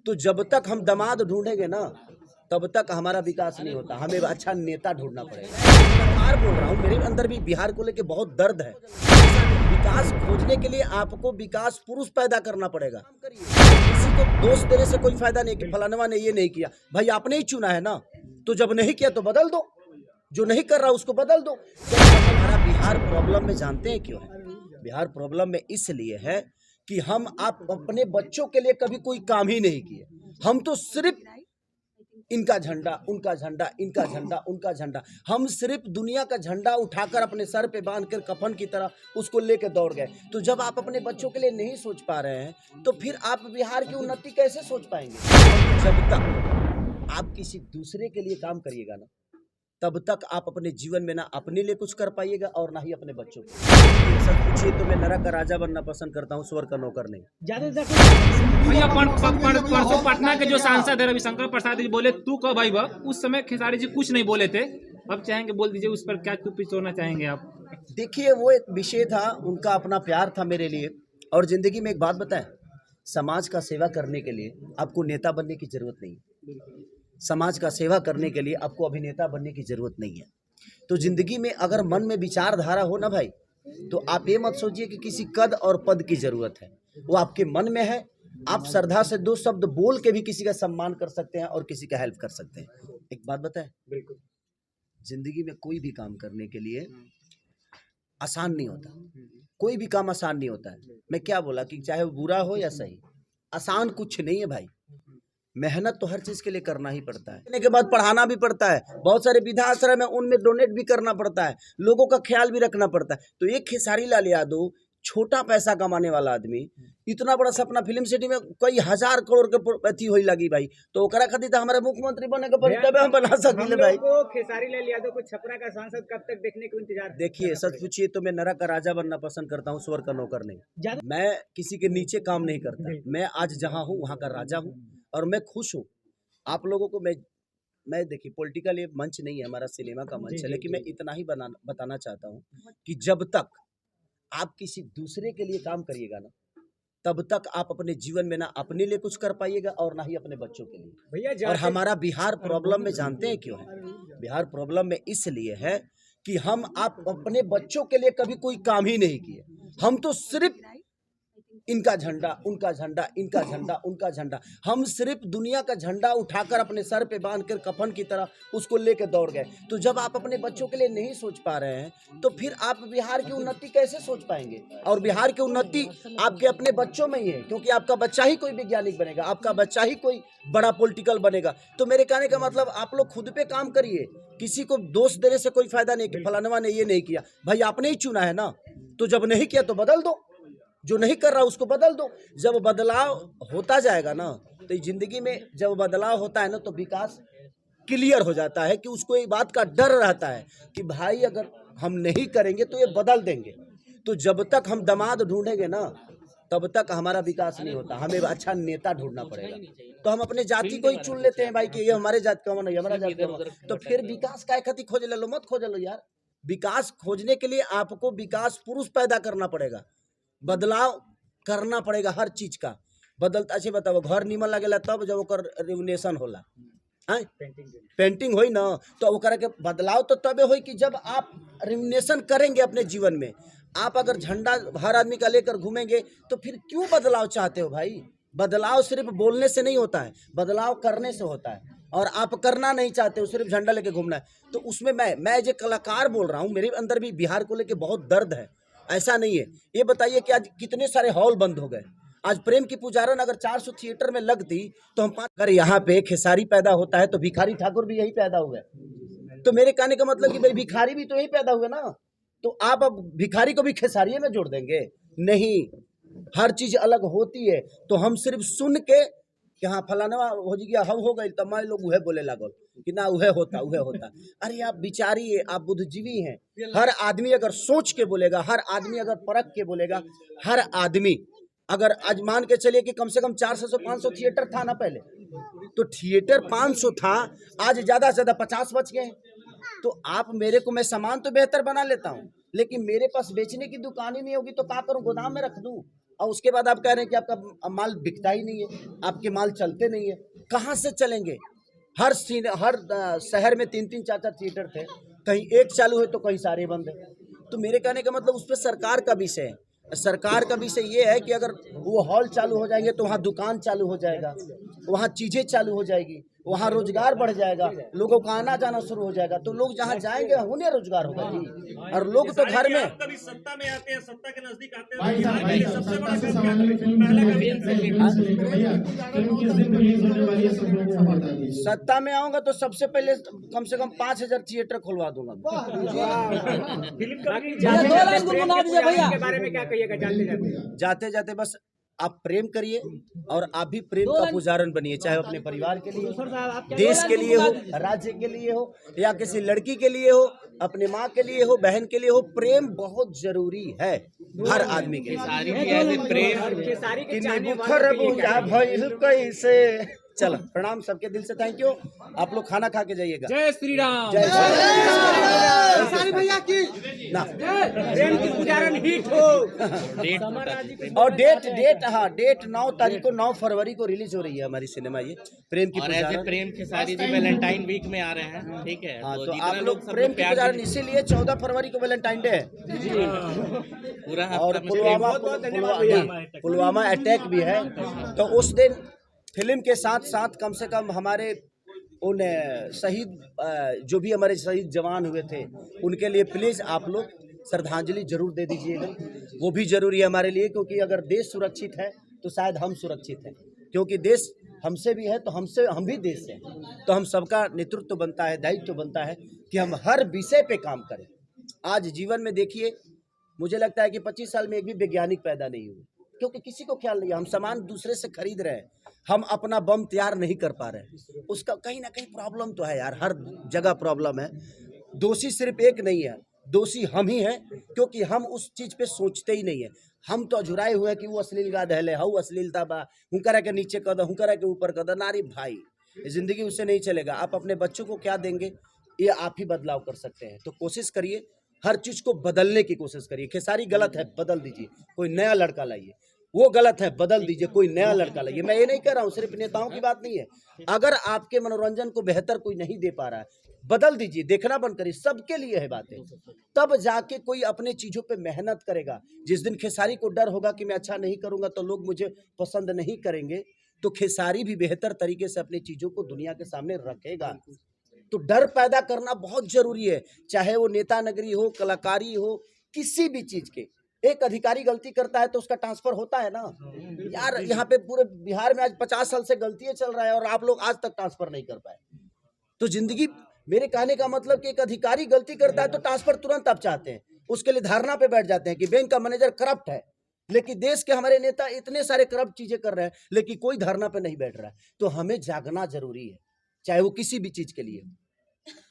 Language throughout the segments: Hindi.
तो जब तक हम दामाद ढूंढेंगे ना तब तक हमारा विकास नहीं होता। हमें अच्छा नेता ढूंढना पड़ेगा। लगातार बोल रहा हूँ, मेरे अंदर भी बिहार को लेके बहुत दर्द है। विकास खोजने के लिए आपको विकास पुरुष पैदा करना पड़ेगा। किसी को दोष देने से कोई फायदा नहीं कि फलानवा ने ये नहीं किया। भाई आपने ही चुना है ना, तो जब नहीं किया तो बदल दो, जो नहीं कर रहा उसको बदल दो। तो हमारा बिहार प्रॉब्लम में जानते हैं क्यों है? बिहार प्रॉब्लम में इसलिए है कि हम आप अपने बच्चों के लिए कभी कोई काम ही नहीं किए। हम तो सिर्फ इनका झंडा, उनका झंडा, इनका झंडा, उनका झंडा, हम सिर्फ दुनिया का झंडा उठाकर अपने सर पे बांधकर कफन की तरह उसको लेकर दौड़ गए। तो जब आप अपने बच्चों के लिए नहीं सोच पा रहे हैं तो फिर आप बिहार की उन्नति कैसे सोच पाएंगे? जब तक आप किसी दूसरे के लिए काम करिएगा ना तब तक आप अपने जीवन में ना अपने लिए कुछ कर पाइएगा और ना ही अपने बच्चों को। सच पूछिए तो मैं नरक का राजा बनना पसंद करता हूँ, स्वर्ग का नौकर नहीं। भैया परसों पटना के जो सांसद है रविशंकर प्रसाद जी बोले तू कब आई बा, उस समय खेसारी जी कुछ नहीं बोले थे, अब चाहेंगे बोल दीजिए उस पर क्या चुप्पी छोड़ना चाहेंगे आप? देखिए वो एक विषय था, उनका अपना प्यार था मेरे लिए। और जिंदगी में एक बात बताएं, समाज का सेवा करने के लिए आपको नेता बनने की जरूरत नहीं है। समाज का सेवा करने के लिए आपको अभिनेता बनने की जरूरत नहीं है। तो जिंदगी में अगर मन में विचारधारा हो ना भाई, तो आप ये मत सोचिए कि किसी कद और पद की जरूरत है। वो आपके मन में है। आप श्रद्धा से दो शब्द बोल के भी किसी का सम्मान कर सकते हैं और किसी का हेल्प कर सकते हैं। एक बात बताएं, बिल्कुल जिंदगी में कोई भी काम करने के लिए आसान नहीं होता। कोई भी काम आसान नहीं होता है। मैं क्या बोला कि चाहे वो बुरा हो या सही, आसान कुछ नहीं है भाई। मेहनत तो हर चीज के लिए करना ही पड़ता है। करने के बाद पढ़ाना भी पड़ता है। बहुत सारे वृद्धाश्रम है, उनमें डोनेट भी करना पड़ता है, लोगों का ख्याल भी रखना पड़ता है। तो एक खेसारी लाल यादव, छोटा पैसा कमाने वाला आदमी, इतना बड़ा सपना फिल्म सिटी में कई हजार करोड़ के अथी होई लगी भाई, तो ओकरा खातिर तो हमारे मुख्यमंत्री बने के पड़ी तबे हम बना सकिले भाई। को खेसारी लाल यादव को छपरा का सांसद कब तक देखने को इंतजार? देखिए सच पूछिए तो मैं नरक का राजा बनना पसंद करता हूँ, स्वर्ग का नौकर नहीं। मैं किसी के नीचे काम नहीं करता। मैं आज जहाँ हूँ वहाँ का राजा हूँ और मैं खुश हूँ। आप लोगों को मैं देखिए पॉलिटिकल ये मंच नहीं है, हमारा सिनेमा का मंच है, लेकिन मैं इतना ही बताना चाहता हूँ कि जब तक आप किसी दूसरे के लिए काम करिएगा ना तब तक आप अपने जीवन में ना अपने लिए कुछ कर पाइएगा और ना ही अपने बच्चों के लिए। भैया और हमारा बिहार प्रॉब्लम में जानते हैं क्यों है? बिहार प्रॉब्लम में इसलिए है कि हम आप अपने बच्चों के लिए कभी कोई काम ही नहीं किए। हम तो सिर्फ इनका झंडा, उनका झंडा, इनका झंडा, उनका झंडा, हम सिर्फ दुनिया का झंडा उठाकर अपने सर पे बांधकर कफन की तरह उसको लेकर दौड़ गए। तो जब आप अपने बच्चों के लिए नहीं सोच पा रहे हैं तो फिर आप बिहार की उन्नति कैसे सोच पाएंगे? और बिहार की उन्नति आपके अपने बच्चों में ही है, क्योंकि आपका बच्चा ही कोई वैज्ञानिक बनेगा, आपका बच्चा ही कोई बड़ा पॉलिटिकल बनेगा। तो मेरे कहने का मतलब आप लोग खुद पे काम करिए। किसी को दोष देने से कोई फायदा नहीं कि फलानवा ने ये नहीं किया। भाई आपने ही चुना है ना, तो जब नहीं किया तो बदल दो, जो नहीं कर रहा उसको बदल दो। जब बदलाव होता जाएगा ना तो जिंदगी में जब बदलाव होता है ना तो विकास क्लियर हो जाता है कि उसको एक बात का डर रहता है कि भाई अगर हम नहीं करेंगे तो ये बदल देंगे। तो जब तक हम दामाद ढूंढेंगे ना तब तक हमारा विकास नहीं होता। हमें अच्छा नेता ढूंढना पड़ेगा। तो हम अपने जाति को ही चुन लेते हैं भाई कि ये हमारे जात का मन है, हमारा जात का मन। तो फिर विकास काय खातिर खोज लो, मत खोज लो यार। विकास खोजने के लिए आपको विकास पुरुष पैदा करना पड़ेगा, बदलाव करना पड़ेगा हर चीज का। बदलता अच्छे बताओ, घर नीमन लगेला तब जब ओकर रेवोल्यूशन होला, पेंटिंग होई ना तो ओकरा के बदलाव तो तबे होई कि जब आप रेवोल्यूशन करेंगे अपने जीवन में। आप अगर झंडा हर आदमी का लेकर घूमेंगे तो फिर क्यों बदलाव चाहते हो भाई? बदलाव सिर्फ बोलने से नहीं होता है, बदलाव करने से होता है। और आप करना नहीं चाहते हो, सिर्फ झंडा लेके घूमना है। तो उसमें मैं जो कलाकार बोल रहा हूँ, मेरे अंदर भी बिहार को लेके बहुत दर्द है। ऐसा नहीं है। ये बताइए कि आज कितने सारे हॉल बंद हो गए। आज प्रेम की पुजारन अगर 400 थिएटर में लगती तो हम अगर यहाँ पे खेसारी पैदा होता है तो भिखारी ठाकुर भी यही पैदा हुए। तो मेरे कहने का मतलब कि भाई भिखारी भी तो यही पैदा हुए ना। तो आप अब भिखारी को भी खेसारी में जोड़ देंगे? नहीं, हर चीज अलग होती है। तो हम सिर्फ सुन के कि हाँ फलाना हो गया, हम हो गए, तब लोग वह बोले लागल कि ना वह होता। अरे आप विचारिए, आप बुद्धिजीवी हैं। हर आदमी अगर सोच के बोलेगा, हर आदमी अगर परख के बोलेगा, हर आदमी अगर आज मान के चलिए कि कम से कम 400 से 500 थिएटर था ना पहले, तो थिएटर 500 था, आज ज्यादा से ज्यादा 50 बच गए। तो आप मेरे को, मैं सामान तो बेहतर बना लेता हूँ, लेकिन मेरे पास बेचने की दुकान ही नहीं होगी तो क्या करूँ? गोदाम में रख दूँ? और उसके बाद आप कह रहे हैं कि आपका माल बिकता ही नहीं है, आपके माल चलते नहीं है। कहाँ से चलेंगे? हर शहर में 3-3 4-4 थिएटर थे, कहीं एक चालू है तो कहीं सारे बंद है। तो मेरे कहने का मतलब उस पर सरकार का विषय है। सरकार का विषय ये है कि अगर वो हॉल चालू हो जाएंगे तो वहाँ दुकान चालू हो जाएगा, वहाँ चीज़ें चालू हो जाएगी, वहाँ रोजगार बढ़ जाएगा, लोगों का आना जाना शुरू हो जाएगा। तो लोग जहाँ जाएंगे उन्हें रोजगार होगा जी। और लोग तो घर में कभी सत्ता में आते हैं, सत्ता के नजदीक आते हैं, तो सबसे बड़ा काम क्या करें? सत्ता में आऊंगा तो सबसे पहले कम से कम 5000 थिएटर खुलवा दूंगा। के बारे में क्या कहिएगा जाते जाते बस आप प्रेम करिए और आप भी प्रेम का पुजारन बनिए, चाहे अपने परिवार के लिए, देश के लिए हो, राज्य के लिए हो, या किसी लड़की के लिए हो, अपने माँ के लिए हो, बहन के लिए हो। प्रेम बहुत जरूरी है हर आदमी के लिए। चलो प्रणाम सबके दिल से, थैंक यू। आप लोग खाना खा के जाइएगा। जय श्री राम। जय खेसारी भैया की ना प्रेम की पुजारन हिट हो। और डेट 9 तारीख को 9 फरवरी को रिलीज हो रही है हमारी सिनेमा ये प्रेम की पुजारन। प्रेम खेसारी जी वैलेंटाइन वीक में आ रहे हैं, ठीक है। हाँ, तो आप लोग प्रेम की पुजारन, इसीलिए 14 फरवरी को वैलेंटाइन डे है पूरा। और पुलवामा अटैक भी है। तो उस दिन फिल्म के साथ साथ कम से कम हमारे उन शहीद जो भी हमारे शहीद जवान हुए थे उनके लिए प्लीज़ आप लोग श्रद्धांजलि जरूर दे दीजिएगा। वो भी जरूरी है हमारे लिए, क्योंकि अगर देश सुरक्षित है तो शायद हम सुरक्षित हैं, क्योंकि देश हमसे भी है तो हम भी देश हैं। तो हम सबका नेतृत्व बनता है, दायित्व बनता है कि हम हर विषय पे काम करें। आज जीवन में देखिए, मुझे लगता है कि 25 साल में एक भी वैज्ञानिक पैदा नहीं हुए, क्योंकि किसी को ख्याल नहीं है। हम सामान दूसरे से खरीद रहे हैं, हम अपना बम तैयार नहीं कर पा रहे। उसका कहीं ना कहीं प्रॉब्लम तो है यार, हर जगह प्रॉब्लम है। दोषी सिर्फ एक नहीं है, दोषी हम ही हैं, क्योंकि हम उस चीज़ पे सोचते ही नहीं है। हम तो अझुराए हुए हैं कि वो अश्लील गा दहले, हाउ अश्लीलता बा, हुंकरा के नीचे कद, हुंकरा के ऊपर कद। नारी भाई, जिंदगी उससे नहीं चलेगा। आप अपने बच्चों को क्या देंगे, ये आप ही बदलाव कर सकते हैं। तो कोशिश करिए, हर चीज़ को बदलने की कोशिश करिए। खेसारी गलत है, बदल दीजिए, कोई नया लड़का लाइए। वो गलत है, बदल दीजिए, कोई नया लड़का लाइए। मैं ये नहीं कह रहा हूँ, सिर्फ नेताओं की बात नहीं है। अगर आपके मनोरंजन को बेहतर कोई नहीं दे पा रहा है, बदल दीजिए, देखना बंद करिए। सबके लिए है बातें, तब जाके कोई अपने चीज़ों पे मेहनत करेगा। जिस दिन खेसारी को डर होगा कि मैं अच्छा नहीं करूँगा तो लोग मुझे पसंद नहीं करेंगे, तो खेसारी भी बेहतर तरीके से अपनी चीज़ों को दुनिया के सामने रखेगा। तो डर पैदा करना बहुत जरूरी है, चाहे वो नेता नगरी हो, कलाकारी हो, किसी भी चीज़ के। एक अधिकारी गलती करता है तो उसका ट्रांसफर होता है ना यार। यहाँ पे पूरे बिहार में आज 50 साल से गलतियां चल रहा है और आप लोग आज तक ट्रांसफर नहीं कर पाए। तो जिंदगी, मेरे कहने का मतलब कि एक अधिकारी गलती करता है तो ट्रांसफर तुरंत आप चाहते हैं, उसके लिए धारणा पे बैठ जाते हैं कि बैंक का मैनेजर करप्ट है। लेकिन देश के हमारे नेता इतने सारे करप्ट चीजें कर रहे हैं, लेकिन कोई धारणा पे नहीं बैठ रहा है। तो हमें जागना जरूरी है, चाहे वो किसी भी चीज के लिए,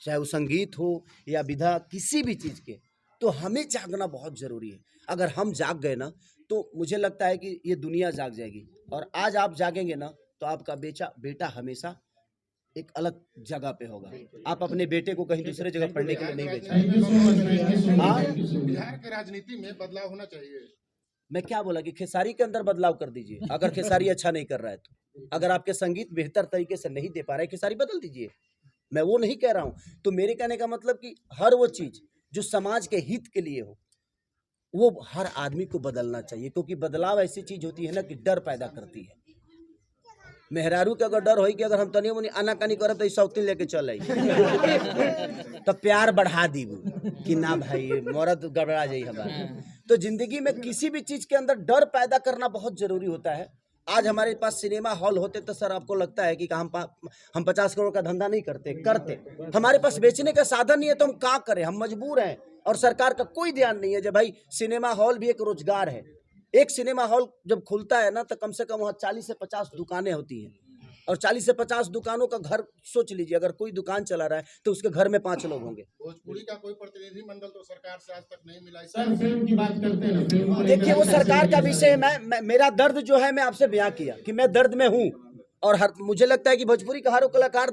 चाहे वो संगीत हो या विधा, किसी भी चीज के। तो हमें जागना बहुत जरूरी है। अगर हम जाग गए ना, तो मुझे लगता है कि ये दुनिया जाग जाएगी। और आज आप जागेंगे ना, तो आपका बेटा हमेशा एक अलग जगह पे होगा। आप अपने बेटे को कहीं दूसरे जगह पढ़ने के लिए नहीं भेजेंगे। बिहार की राजनीति में बदलाव होना चाहिए। मैं क्या बोला कि खेसारी के अंदर बदलाव कर दीजिए। अगर खेसारी अच्छा नहीं कर रहा है तो, अगर आपके संगीत बेहतर तरीके से नहीं दे पा रहा है, खेसारी बदल दीजिए। मैं वो नहीं कह रहा हूँ। तो मेरे कहने का मतलब कि हर वो चीज़ जो समाज के हित के लिए हो, वो हर आदमी को बदलना चाहिए। क्योंकि बदलाव ऐसी चीज होती है ना कि डर पैदा करती है। मेहरारू के अगर डर हो कि अगर हम तनियो मनी आनाकानी करब तो सौतीन लेके चल आई तो प्यार बढ़ा दी कि ना भाई मौरत गड़बड़ा जाई हमारा। तो जिंदगी में किसी भी चीज के अंदर डर पैदा करना बहुत जरूरी होता है। आज हमारे पास सिनेमा हॉल होते तो सर आपको लगता है कि हम 50 करोड़ का धंधा नहीं करते। हमारे पास बेचने का साधन नहीं है तो हम क्या करें, हम मजबूर हैं। और सरकार का कोई ध्यान नहीं है जब भाई सिनेमा हॉल भी एक रोजगार है। एक सिनेमा हॉल जब खुलता है ना, तो कम से कम वहाँ 40 से 50 दुकानें होती हैं। और 40 से 50 दुकानों का घर सोच लीजिए, अगर कोई दुकान चला रहा है तो उसके घर में 5 लोग होंगे। भोजपुरी का कोई प्रतिनिधि मंडल तो सरकार से आज तक नहीं मिला। सर फिल्म की बात करते हैं, देखिए वो सरकार का विषय है। मेरा दर्द जो है मैं आपसे बयां किया कि मैं दर्द में हूँ। और मुझे लगता है कि भोजपुरी का हर कलाकार